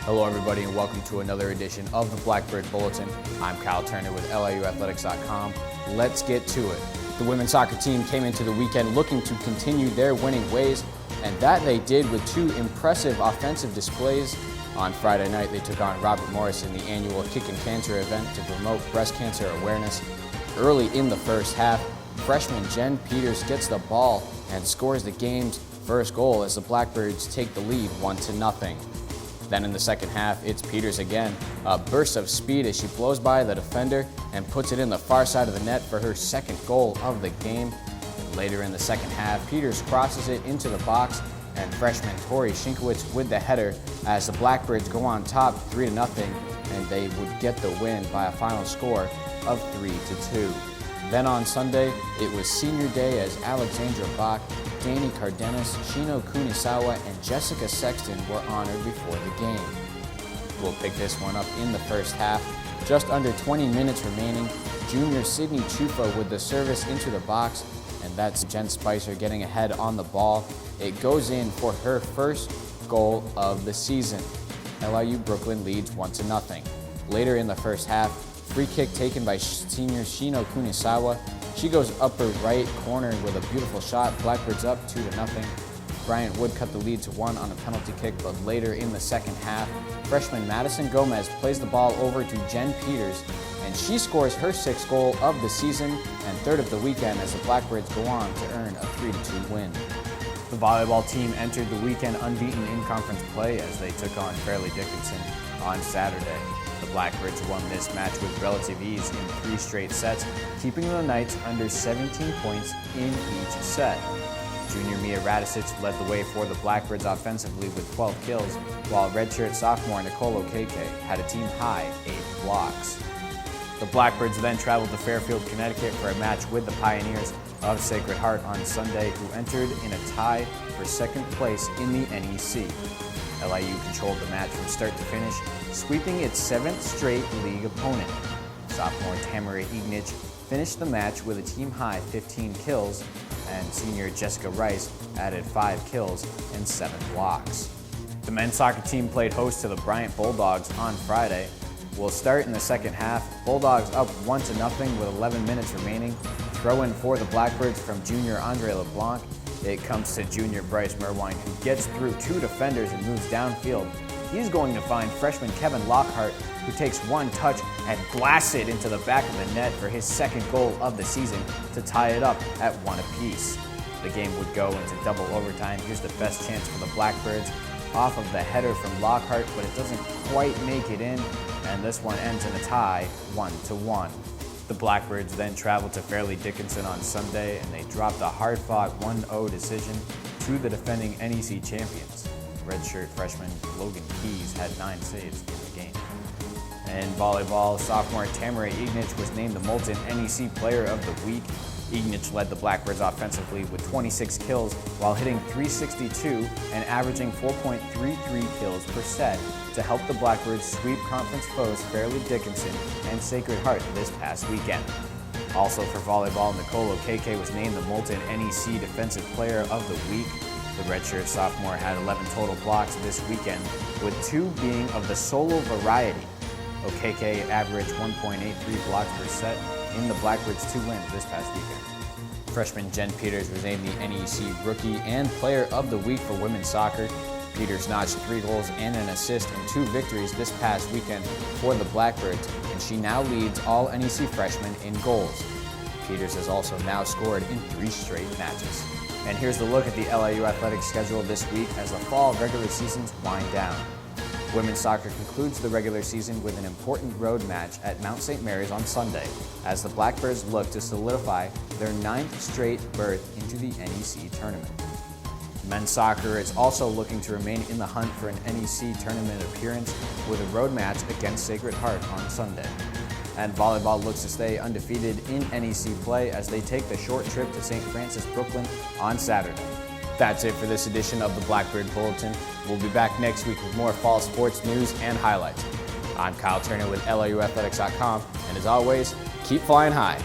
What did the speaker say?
Hello everybody and welcome to another edition of the Blackbird Bulletin. I'm Kyle Turner with LIUathletics.com. Let's get to it. The women's soccer team came into the weekend looking to continue their winning ways, and that they did with two impressive offensive displays. On Friday night, they took on Robert Morris in the annual Kick and Cancer event to promote breast cancer awareness. Early in the first half, freshman Jen Peters gets the ball and scores the game's first goal as the Blackbirds take the lead 1-0. Then in the second half, it's Peters again, a burst of speed as she blows by the defender and puts it in the far side of the net for her second goal of the game. And later in the second half, Peters crosses it into the box and freshman Tori Shinkowitz with the header as the Blackbirds go on top 3-0, and they would get the win by a final score of 3-2. Then on Sunday, it was senior day as Alexandra Bach, Danny Cardenas, Shino Kunisawa, and Jessica Sexton were honored before the game. We'll pick this one up in the first half. Just under 20 minutes remaining, junior Sydney Chufa with the service into the box, and that's Jen Spicer getting ahead on the ball. It goes in for her first goal of the season. LIU Brooklyn leads 1-0. Later in the first half, free kick taken by senior Shino Kunisawa. She goes upper right corner with a beautiful shot. Blackbirds up 2-0. Bryant Wood cut the lead to 1 on a penalty kick, but later in the second half, freshman Madison Gomez plays the ball over to Jen Peters, and she scores her sixth goal of the season and third of the weekend as the Blackbirds go on to earn a 3-2 win. The volleyball team entered the weekend unbeaten in conference play as they took on Fairleigh Dickinson on Saturday. The Blackbirds won this match with relative ease in 3 straight sets, keeping the Knights under 17 points in each set. Junior Mia Radicic led the way for the Blackbirds offensively with 12 kills, while redshirt sophomore Nicole Okeke had a team-high 8 blocks. The Blackbirds then traveled to Fairfield, Connecticut for a match with the Pioneers of Sacred Heart on Sunday, who entered in a tie for second place in the NEC. LIU controlled the match from start to finish, sweeping its 7th straight league opponent. Sophomore Tamara Ignich finished the match with a team-high 15 kills, and senior Jessica Rice added 5 kills and 7 blocks. The men's soccer team played host to the Bryant Bulldogs on Friday. We'll start in the second half. Bulldogs up 1-0 with 11 minutes remaining. Throw-in for the Blackbirds from junior Andre LeBlanc. It comes to junior Bryce Merwine, who gets through 2 defenders and moves downfield. He's going to find freshman Kevin Lockhart, who takes 1 touch and blasts it into the back of the net for his second goal of the season to tie it up at 1 apiece. The game would go into double overtime. Here's the best chance for the Blackbirds off of the header from Lockhart, but it doesn't quite make it in, and this one ends in a tie 1-1. The Blackbirds then traveled to Fairleigh Dickinson on Sunday, and they dropped a hard-fought 1-0 decision to the defending NEC champions. Redshirt freshman Logan Keys had 9 saves in the game. In volleyball, sophomore Tamara Ignich was named the Moulton NEC Player of the Week. Ignich led the Blackbirds offensively with 26 kills while hitting .362 and averaging 4.33 kills per set to help the Blackbirds sweep conference foes Fairleigh Dickinson and Sacred Heart this past weekend. Also for volleyball, Nicole Okeke was named the Moulton NEC Defensive Player of the Week. The redshirt sophomore had 11 total blocks this weekend, with 2 being of the solo variety. Okeke averaged 1.83 blocks per set in the Blackbirds' 2 wins this past weekend. Freshman Jen Peters was named the NEC Rookie and Player of the Week for women's soccer. Peters notched 3 goals and an assist in 2 victories this past weekend for the Blackbirds, and she now leads all NEC freshmen in goals. Peters has also now scored in 3 straight matches. And here's the look at the LIU athletics schedule this week as the fall regular seasons wind down. Women's soccer concludes the regular season with an important road match at Mount St. Mary's on Sunday, as the Blackbirds look to solidify their 9th straight berth into the NEC Tournament. Men's soccer is also looking to remain in the hunt for an NEC Tournament appearance with a road match against Sacred Heart on Sunday. And volleyball looks to stay undefeated in NEC play as they take the short trip to St. Francis, Brooklyn on Saturday. That's it for this edition of the Blackbird Bulletin. We'll be back next week with more fall sports news and highlights. I'm Kyle Turner with LIUathletics.com, and as always, keep flying high.